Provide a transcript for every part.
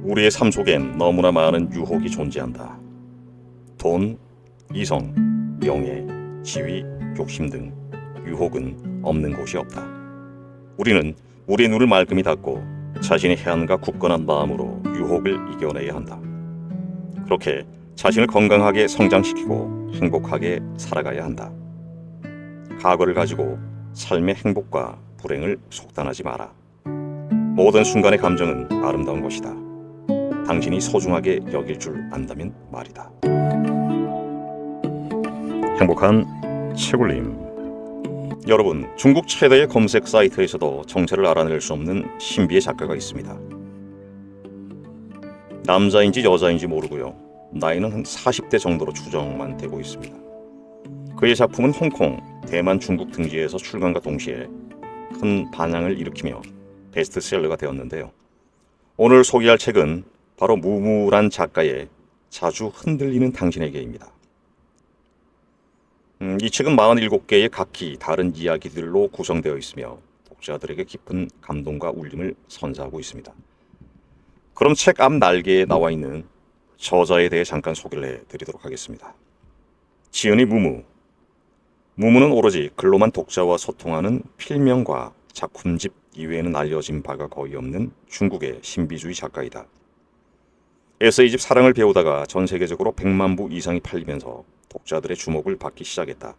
우리의 삶 속엔 너무나 많은 유혹이 존재한다. 돈, 이성, 명예, 지위, 욕심 등 유혹은 없는 곳이 없다. 우리는 우리의 눈을 말끔히 닫고 자신의 해안과 굳건한 마음으로 유혹을 이겨내야 한다. 그렇게 자신을 건강하게 성장시키고 행복하게 살아가야 한다. 과거를 가지고 삶의 행복과 불행을 속단하지 마라. 모든 순간의 감정은 아름다운 것이다. 당신이 소중하게 여길 줄 안다면 말이다. 행복한 채굴림. 여러분, 중국 최대의 검색 사이트에서도 정체를 알아낼 수 없는 신비의 작가가 있습니다. 남자인지 여자인지 모르고요. 나이는 한 40대 정도로 추정만 되고 있습니다. 그의 작품은 홍콩, 대만, 중국 등지에서 출간과 동시에 큰 반향을 일으키며 베스트셀러가 되었는데요. 오늘 소개할 책은 바로 무무란 작가의 자주 흔들리는 당신에게입니다. 이 책은 47개의 각기 다른 이야기들로 구성되어 있으며 독자들에게 깊은 감동과 울림을 선사하고 있습니다. 그럼 책 앞 날개에 나와 있는 저자에 대해 잠깐 소개를 해드리도록 하겠습니다. 지은이 무무. 무무는 오로지 글로만 독자와 소통하는 필명과 작품집 이외에는 알려진 바가 거의 없는 중국의 신비주의 작가이다. 에세이집 사랑을 배우다가 전 세계적으로 100만 부 이상이 팔리면서 독자들의 주목을 받기 시작했다.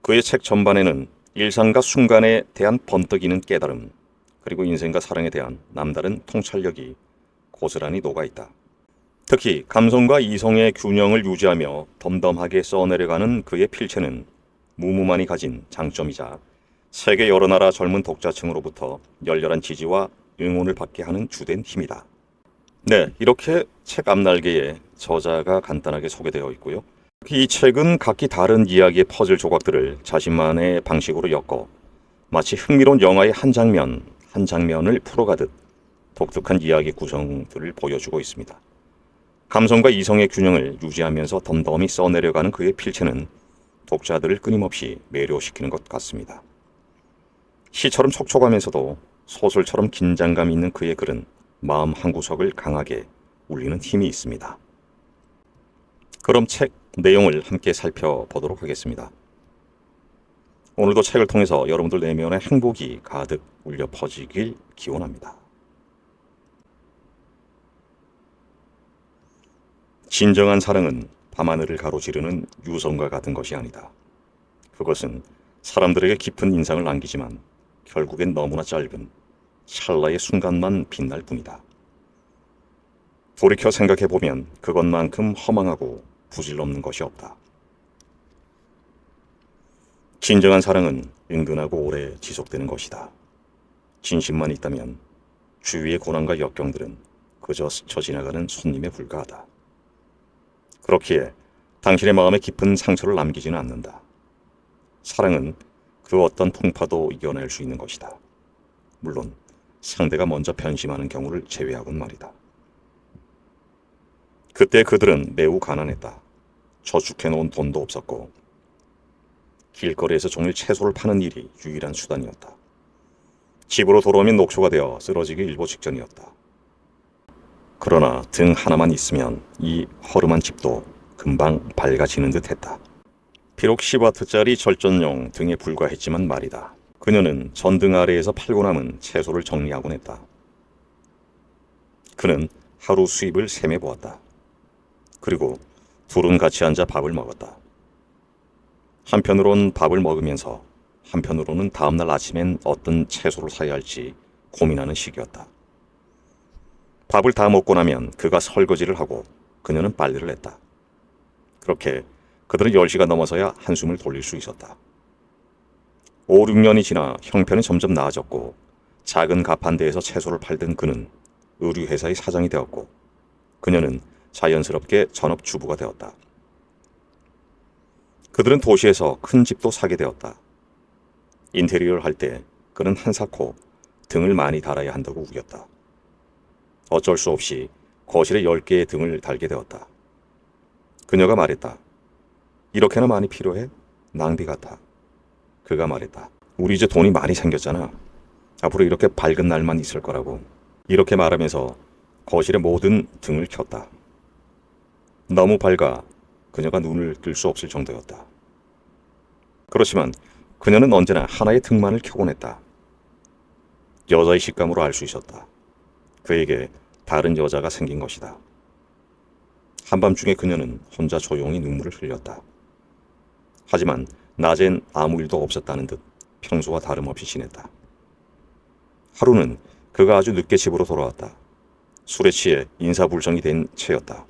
그의 책 전반에는 일상과 순간에 대한 번뜩이는 깨달음, 그리고 인생과 사랑에 대한 남다른 통찰력이 고스란히 녹아있다. 특히 감성과 이성의 균형을 유지하며 덤덤하게 써내려가는 그의 필체는 무무만이 가진 장점이자 세계 여러 나라 젊은 독자층으로부터 열렬한 지지와 응원을 받게 하는 주된 힘이다. 네, 이렇게 책 앞날개에 저자가 간단하게 소개되어 있고요. 이 책은 각기 다른 이야기의 퍼즐 조각들을 자신만의 방식으로 엮어 마치 흥미로운 영화의 한 장면, 한 장면을 풀어가듯 독특한 이야기 구성들을 보여주고 있습니다. 감성과 이성의 균형을 유지하면서 덤덤히 써내려가는 그의 필체는 독자들을 끊임없이 매료시키는 것 같습니다. 시처럼 촉촉하면서도 소설처럼 긴장감 있는 그의 글은 마음 한구석을 강하게 울리는 힘이 있습니다. 그럼 책 내용을 함께 살펴보도록 하겠습니다. 오늘도 책을 통해서 여러분들 내면에 행복이 가득 울려 퍼지길 기원합니다. 진정한 사랑은 밤하늘을 가로지르는 유성과 같은 것이 아니다. 그것은 사람들에게 깊은 인상을 남기지만 결국엔 너무나 짧은 찰나의 순간만 빛날 뿐이다. 돌이켜 생각해보면 그것만큼 허망하고 부질없는 것이 없다. 진정한 사랑은 은근하고 오래 지속되는 것이다. 진심만 있다면 주위의 고난과 역경들은 그저 스쳐 지나가는 손님에 불과하다. 그렇기에 당신의 마음에 깊은 상처를 남기지는 않는다. 사랑은 그 어떤 풍파도 이겨낼 수 있는 것이다. 물론 상대가 먼저 변심하는 경우를 제외하곤 말이다. 그때 그들은 매우 가난했다. 저축해놓은 돈도 없었고 길거리에서 종일 채소를 파는 일이 유일한 수단이었다. 집으로 돌아오면 녹초가 되어 쓰러지기 일보 직전이었다. 그러나 등 하나만 있으면 이 허름한 집도 금방 밝아지는 듯 했다. 비록 10와트짜리 절전용 등에 불과했지만 말이다. 그녀는 전등 아래에서 팔고 남은 채소를 정리하곤 했다. 그는 하루 수입을 셈해 보았다. 그리고 둘은 같이 앉아 밥을 먹었다. 한편으론 밥을 먹으면서 한편으로는 다음날 아침엔 어떤 채소를 사야 할지 고민하는 시기였다. 밥을 다 먹고 나면 그가 설거지를 하고 그녀는 빨래를 했다. 그렇게 그들은 10시가 넘어서야 한숨을 돌릴 수 있었다. 5, 6년이 지나 형편은 점점 나아졌고 작은 가판대에서 채소를 팔던 그는 의류회사의 사장이 되었고 그녀는 자연스럽게 전업주부가 되었다. 그들은 도시에서 큰 집도 사게 되었다. 인테리어를 할 때 그는 한사코 등을 많이 달아야 한다고 우겼다. 어쩔 수 없이 거실에 10개의 등을 달게 되었다. 그녀가 말했다. 이렇게나 많이 필요해? 낭비 같아. 그가 말했다. 우리 이제 돈이 많이 생겼잖아. 앞으로 이렇게 밝은 날만 있을 거라고. 이렇게 말하면서 거실의 모든 등을 켰다. 너무 밝아 그녀가 눈을 뜰 수 없을 정도였다. 그렇지만 그녀는 언제나 하나의 등만을 켜곤 했다. 여자의 식감으로 알 수 있었다. 그에게 다른 여자가 생긴 것이다. 한밤중에 그녀는 혼자 조용히 눈물을 흘렸다. 하지만 낮엔 아무 일도 없었다는 듯 평소와 다름없이 지냈다. 하루는 그가 아주 늦게 집으로 돌아왔다. 술에 취해 인사불성이 된 채였다.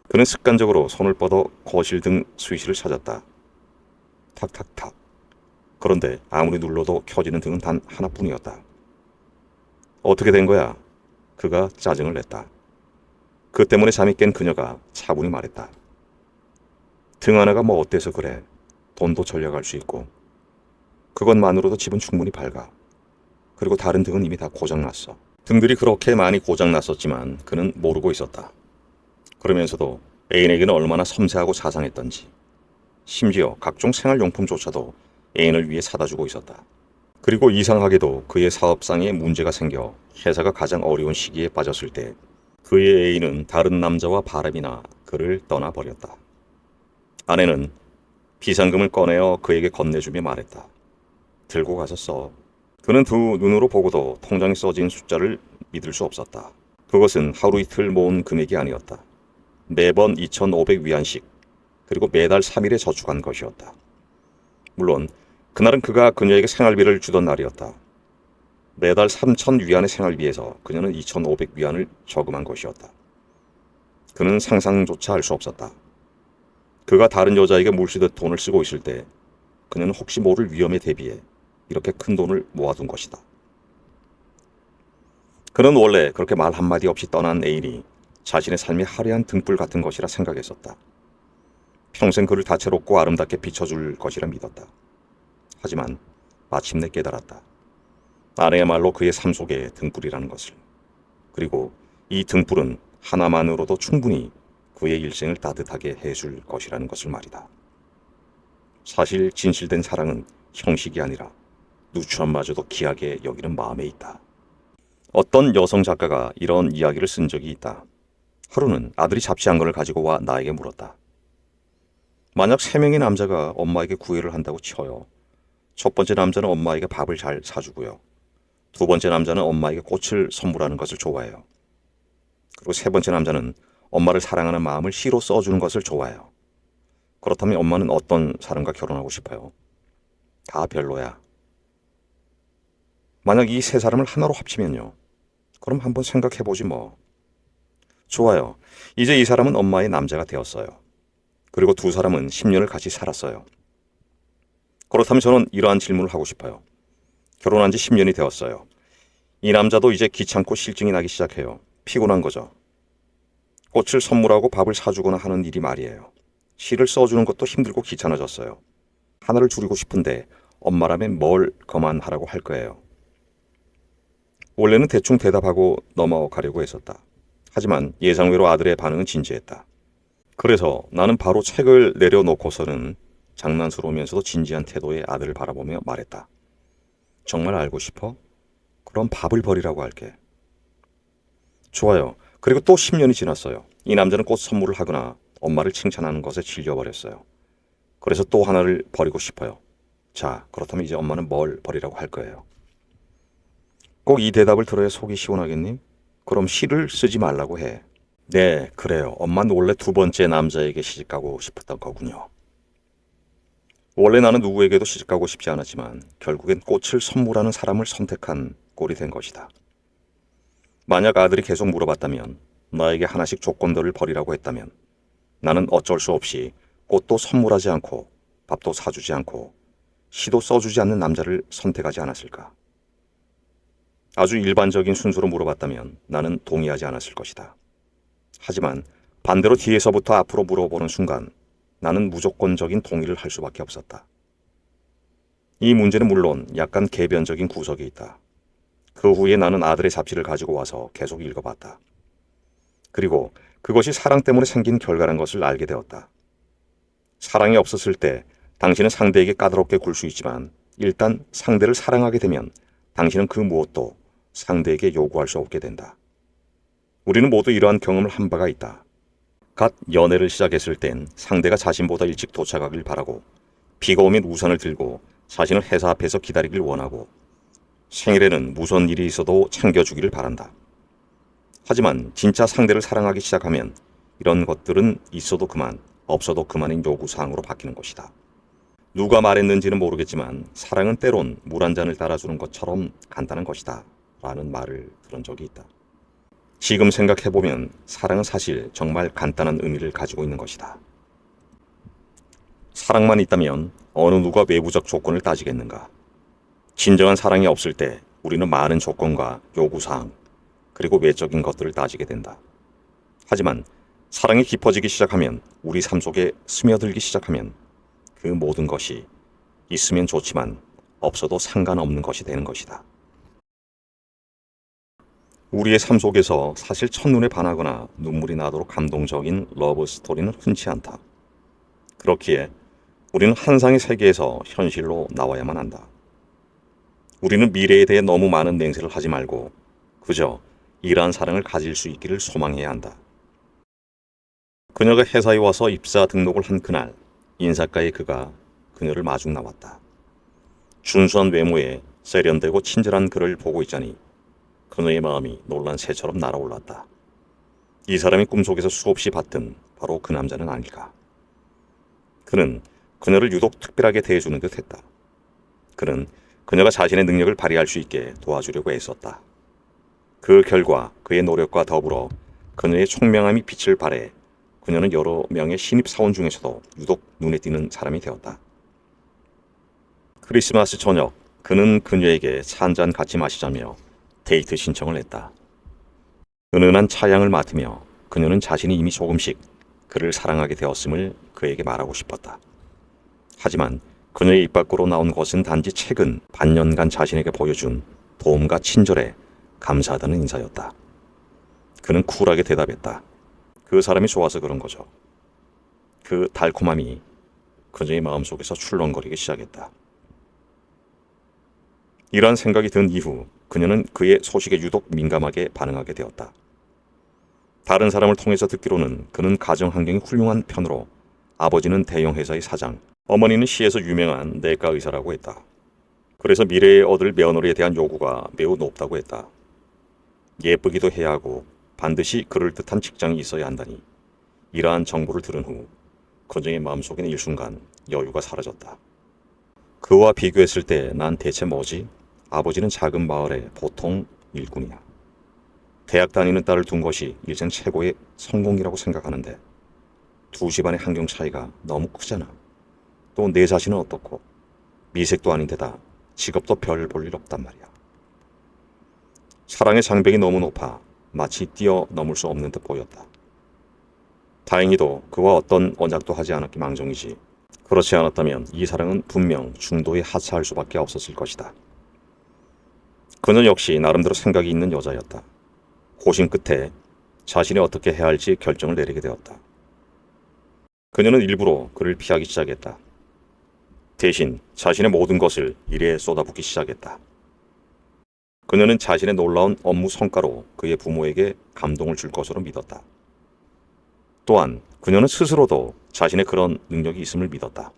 그는 습관적으로 손을 뻗어 거실 등 스위치를 찾았다. 탁탁탁. 그런데 아무리 눌러도 켜지는 등은 단 하나뿐이었다. 어떻게 된 거야? 그가 짜증을 냈다. 그 때문에 잠이 깬 그녀가 차분히 말했다. 등 하나가 뭐 어때서 그래? 돈도 절약할 수 있고. 그것만으로도 집은 충분히 밝아. 그리고 다른 등은 이미 다 고장났어. 등들이 그렇게 많이 고장났었지만 그는 모르고 있었다. 그러면서도 애인에게는 얼마나 섬세하고 자상했던지. 심지어 각종 생활용품조차도 애인을 위해 사다 주고 있었다. 그리고 이상하게도 그의 사업상에 문제가 생겨 회사가 가장 어려운 시기에 빠졌을 때 그의 애인은 다른 남자와 바람이나 그를 떠나버렸다. 아내는 비상금을 꺼내어 그에게 건네주며 말했다. 들고 가서 써. 그는 두 눈으로 보고도 통장에 써진 숫자를 믿을 수 없었다. 그것은 하루 이틀 모은 금액이 아니었다. 매번 2,500위안씩, 그리고 매달 3일에 저축한 것이었다. 물론 그날은 그가 그녀에게 생활비를 주던 날이었다. 매달 3,000위안의 생활비에서 그녀는 2,500위안을 저금한 것이었다. 그는 상상조차 할 수 없었다. 그가 다른 여자에게 물쓰듯 돈을 쓰고 있을 때 그녀는 혹시 모를 위험에 대비해 이렇게 큰 돈을 모아둔 것이다. 그는 원래 그렇게 말 한마디 없이 떠난 애인이 자신의 삶이 화려한 등불 같은 것이라 생각했었다. 평생 그를 다채롭고 아름답게 비춰줄 것이라 믿었다. 하지만 마침내 깨달았다. 아내야말로 그의 삶 속의 등불이라는 것을. 그리고 이 등불은 하나만으로도 충분히 그의 일생을 따뜻하게 해줄 것이라는 것을 말이다. 사실 진실된 사랑은 형식이 아니라 누추함마저도 귀하게 여기는 마음에 있다. 어떤 여성 작가가 이런 이야기를 쓴 적이 있다. 하루는 아들이 잡지 한 권을 가지고 와 나에게 물었다. 만약 3명의 남자가 엄마에게 구애를 한다고 쳐요. 첫 번째 남자는 엄마에게 밥을 잘 사주고요. 두 번째 남자는 엄마에게 꽃을 선물하는 것을 좋아해요. 그리고 세 번째 남자는 엄마를 사랑하는 마음을 시로 써주는 것을 좋아해요. 그렇다면 엄마는 어떤 사람과 결혼하고 싶어요? 다 별로야. 만약 이 세 사람을 하나로 합치면요. 그럼 한번 생각해보지 뭐. 좋아요. 이제 이 사람은 엄마의 남자가 되었어요. 그리고 두 사람은 10년을 같이 살았어요. 그렇다면 저는 이러한 질문을 하고 싶어요. 결혼한 지 10년이 되었어요. 이 남자도 이제 귀찮고 실증이 나기 시작해요. 피곤한 거죠. 꽃을 선물하고 밥을 사주거나 하는 일이 말이에요. 시를 써주는 것도 힘들고 귀찮아졌어요. 하나를 줄이고 싶은데 엄마라면 뭘 그만하라고 할 거예요. 원래는 대충 대답하고 넘어가려고 했었다. 하지만 예상외로 아들의 반응은 진지했다. 그래서 나는 바로 책을 내려놓고서는 장난스러우면서도 진지한 태도의 아들을 바라보며 말했다. 정말 알고 싶어? 그럼 밥을 버리라고 할게. 좋아요. 그리고 또 10년이 지났어요. 이 남자는 꽃 선물을 하거나 엄마를 칭찬하는 것에 질려버렸어요. 그래서 또 하나를 버리고 싶어요. 자, 그렇다면 이제 엄마는 뭘 버리라고 할 거예요? 꼭 이 대답을 들어야 속이 시원하겠니? 그럼 시를 쓰지 말라고 해. 네, 그래요. 엄마는 원래 두 번째 남자에게 시집가고 싶었던 거군요. 원래 나는 누구에게도 시집가고 싶지 않았지만 결국엔 꽃을 선물하는 사람을 선택한 꼴이 된 것이다. 만약 아들이 계속 물어봤다면, 나에게 하나씩 조건들을 버리라고 했다면 나는 어쩔 수 없이 꽃도 선물하지 않고 밥도 사주지 않고 시도 써주지 않는 남자를 선택하지 않았을까? 아주 일반적인 순서로 물어봤다면 나는 동의하지 않았을 것이다. 하지만 반대로 뒤에서부터 앞으로 물어보는 순간 나는 무조건적인 동의를 할 수밖에 없었다. 이 문제는 물론 약간 개변적인 구석이 있다. 그 후에 나는 아들의 잡지를 가지고 와서 계속 읽어봤다. 그리고 그것이 사랑 때문에 생긴 결과란 것을 알게 되었다. 사랑이 없었을 때 당신은 상대에게 까다롭게 굴 수 있지만 일단 상대를 사랑하게 되면 당신은 그 무엇도 상대에게 요구할 수 없게 된다. 우리는 모두 이러한 경험을 한 바가 있다. 갓 연애를 시작했을 땐 상대가 자신보다 일찍 도착하길 바라고 비가 오면 우산을 들고 자신을 회사 앞에서 기다리길 원하고 생일에는 무슨 일이 있어도 챙겨주기를 바란다. 하지만 진짜 상대를 사랑하기 시작하면 이런 것들은 있어도 그만, 없어도 그만인 요구사항으로 바뀌는 것이다. 누가 말했는지는 모르겠지만 사랑은 때론 물 한 잔을 따라주는 것처럼 간단한 것이다 라는 말을 들은 적이 있다. 지금 생각해보면 사랑은 사실 정말 간단한 의미를 가지고 있는 것이다. 사랑만 있다면 어느 누가 외부적 조건을 따지겠는가? 진정한 사랑이 없을 때 우리는 많은 조건과 요구사항, 그리고 외적인 것들을 따지게 된다. 하지만 사랑이 깊어지기 시작하면, 우리 삶 속에 스며들기 시작하면 그 모든 것이 있으면 좋지만 없어도 상관없는 것이 되는 것이다. 우리의 삶 속에서 사실 첫눈에 반하거나 눈물이 나도록 감동적인 러브 스토리는 흔치 않다. 그렇기에 우리는 환상의 세계에서 현실로 나와야만 한다. 우리는 미래에 대해 너무 많은 맹세를 하지 말고 그저 이러한 사랑을 가질 수 있기를 소망해야 한다. 그녀가 회사에 와서 입사 등록을 한 그날, 인사과의 그가 그녀를 마중 나왔다. 준수한 외모에 세련되고 친절한 그를 보고 있자니 그녀의 마음이 놀란 새처럼 날아올랐다. 이 사람이 꿈속에서 수없이 봤던 바로 그 남자는 아닐까. 그는 그녀를 유독 특별하게 대해주는 듯 했다. 그는 그녀가 자신의 능력을 발휘할 수 있게 도와주려고 애썼다. 그 결과 그의 노력과 더불어 그녀의 총명함이 빛을 발해 그녀는 여러 명의 신입사원 중에서도 유독 눈에 띄는 사람이 되었다. 크리스마스 저녁, 그는 그녀에게 차 한잔 같이 마시자며 데이트 신청을 했다. 은은한 차향을 맡으며 그녀는 자신이 이미 조금씩 그를 사랑하게 되었음을 그에게 말하고 싶었다. 하지만 그녀의 입 밖으로 나온 것은 단지 최근 반년간 자신에게 보여준 도움과 친절에 감사하다는 인사였다. 그는 쿨하게 대답했다. 그 사람이 좋아서 그런 거죠. 그 달콤함이 그녀의 마음속에서 출렁거리기 시작했다. 이러한 생각이 든 이후 그녀는 그의 소식에 유독 민감하게 반응하게 되었다. 다른 사람을 통해서 듣기로는 그는 가정 환경이 훌륭한 편으로 아버지는 대형 회사의 사장, 어머니는 시에서 유명한 내과 의사라고 했다. 그래서 미래에 얻을 며느리에 대한 요구가 매우 높다고 했다. 예쁘기도 해야 하고 반드시 그럴듯한 직장이 있어야 한다니. 이러한 정보를 들은 후 그녀의 마음속에는 일순간 여유가 사라졌다. 그와 비교했을 때 난 대체 뭐지? 아버지는 작은 마을의 보통 일꾼이야. 대학 다니는 딸을 둔 것이 일생 최고의 성공이라고 생각하는데 두 집안의 환경 차이가 너무 크잖아. 또 내 자신은 어떻고 미색도 아닌데다 직업도 별 볼 일 없단 말이야. 사랑의 장벽이 너무 높아 마치 뛰어넘을 수 없는 듯 보였다. 다행히도 그와 어떤 언약도 하지 않았기 망정이지. 그렇지 않았다면 이 사랑은 분명 중도에 하차할 수밖에 없었을 것이다. 그는 역시 나름대로 생각이 있는 여자였다. 고심 끝에 자신이 어떻게 해야 할지 결정을 내리게 되었다. 그녀는 일부러 그를 피하기 시작했다. 대신 자신의 모든 것을 일에 쏟아붓기 시작했다. 그녀는 자신의 놀라운 업무 성과로 그의 부모에게 감동을 줄 것으로 믿었다. 또한 그녀는 스스로도 자신의 그런 능력이 있음을 믿었다.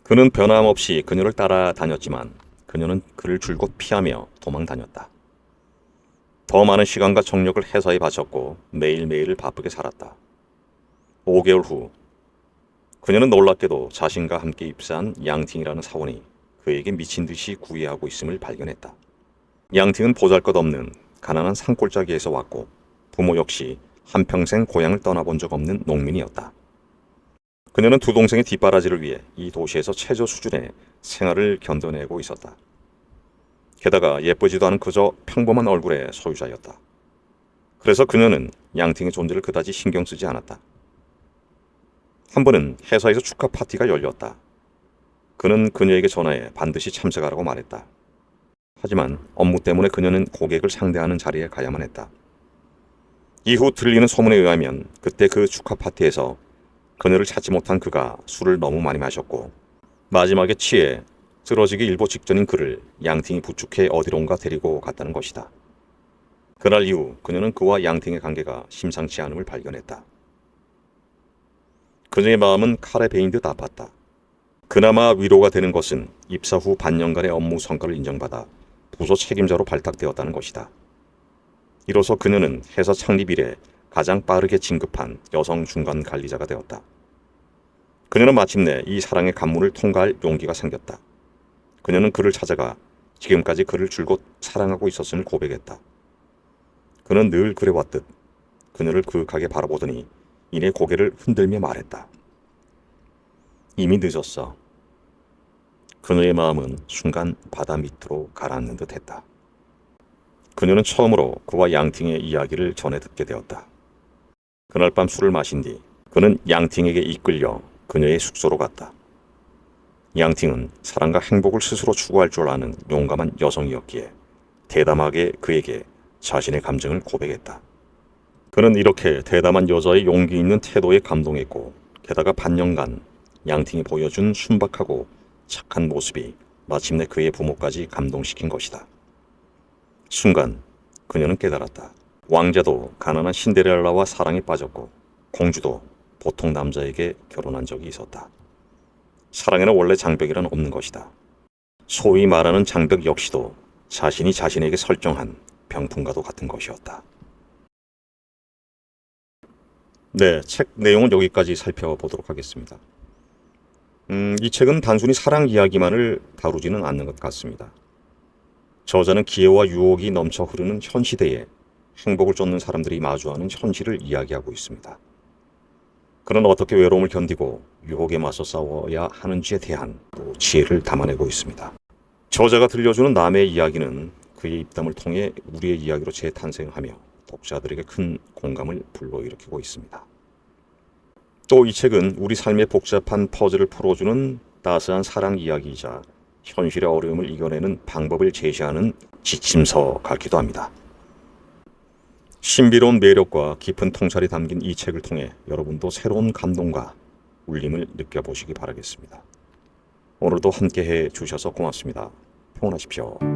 그는 변함없이 그녀를 따라다녔지만 그녀는 그를 줄곧 피하며 도망다녔다. 더 많은 시간과 정력을 회사에 바쳤고 매일매일을 바쁘게 살았다. 5개월 후 그녀는 놀랍게도 자신과 함께 입사한 양팅이라는 사원이 그에게 미친 듯이 구애하고 있음을 발견했다. 양팅은 보잘것없는 가난한 산골짜기에서 왔고 부모 역시 한평생 고향을 떠나본 적 없는 농민이었다. 그녀는 두 동생의 뒷바라지를 위해 이 도시에서 최저 수준의 생활을 견뎌내고 있었다. 게다가 예쁘지도 않은 그저 평범한 얼굴의 소유자였다. 그래서 그녀는 양팅의 존재를 그다지 신경 쓰지 않았다. 한 번은 회사에서 축하 파티가 열렸다. 그는 그녀에게 전화해 반드시 참석하라고 말했다. 하지만 업무 때문에 그녀는 고객을 상대하는 자리에 가야만 했다. 이후 들리는 소문에 의하면 그때 그 축하 파티에서 그녀를 찾지 못한 그가 술을 너무 많이 마셨고 마지막에 취해 쓰러지기 일보 직전인 그를 양팅이 부축해 어디론가 데리고 갔다는 것이다. 그날 이후 그녀는 그와 양팅의 관계가 심상치 않음을 발견했다. 그녀의 마음은 칼에 베인 듯 아팠다. 그나마 위로가 되는 것은 입사 후 반년간의 업무 성과를 인정받아 부서 책임자로 발탁되었다는 것이다. 이로써 그녀는 회사 창립 이래 가장 빠르게 진급한 여성 중간 관리자가 되었다. 그녀는 마침내 이 사랑의 관문을 통과할 용기가 생겼다. 그녀는 그를 찾아가 지금까지 그를 줄곧 사랑하고 있었음을 고백했다. 그는 늘 그래왔듯 그녀를 그윽하게 바라보더니 이내 고개를 흔들며 말했다. 이미 늦었어. 그녀의 마음은 순간 바다 밑으로 가라앉는 듯 했다. 그녀는 처음으로 그와 양팅의 이야기를 전해 듣게 되었다. 그날 밤 술을 마신 뒤 그는 양팅에게 이끌려 그녀의 숙소로 갔다. 양팅은 사랑과 행복을 스스로 추구할 줄 아는 용감한 여성이었기에 대담하게 그에게 자신의 감정을 고백했다. 그는 이렇게 대담한 여자의 용기 있는 태도에 감동했고 게다가 반년간 양팅이 보여준 순박하고 착한 모습이 마침내 그의 부모까지 감동시킨 것이다. 순간 그녀는 깨달았다. 왕자도 가난한 신데렐라와 사랑에 빠졌고 공주도 보통 남자에게 결혼한 적이 있었다. 사랑에는 원래 장벽이란 없는 것이다. 소위 말하는 장벽 역시도 자신이 자신에게 설정한 병풍과도 같은 것이었다. 네, 책 내용은 여기까지 살펴보도록 하겠습니다. 이 책은 단순히 사랑 이야기만을 다루지는 않는 것 같습니다. 저자는 기회와 유혹이 넘쳐 흐르는 현 시대에 행복을 쫓는 사람들이 마주하는 현실을 이야기하고 있습니다. 그는 어떻게 외로움을 견디고 유혹에 맞서 싸워야 하는지에 대한 또 지혜를 담아내고 있습니다. 저자가 들려주는 남의 이야기는 그의 입담을 통해 우리의 이야기로 재탄생하며 독자들에게 큰 공감을 불러일으키고 있습니다. 또 이 책은 우리 삶의 복잡한 퍼즐을 풀어주는 따스한 사랑 이야기이자 현실의 어려움을 이겨내는 방법을 제시하는 지침서 같기도 합니다. 신비로운 매력과 깊은 통찰이 담긴 이 책을 통해 여러분도 새로운 감동과 울림을 느껴보시기 바라겠습니다. 오늘도 함께해 주셔서 고맙습니다. 평안하십시오.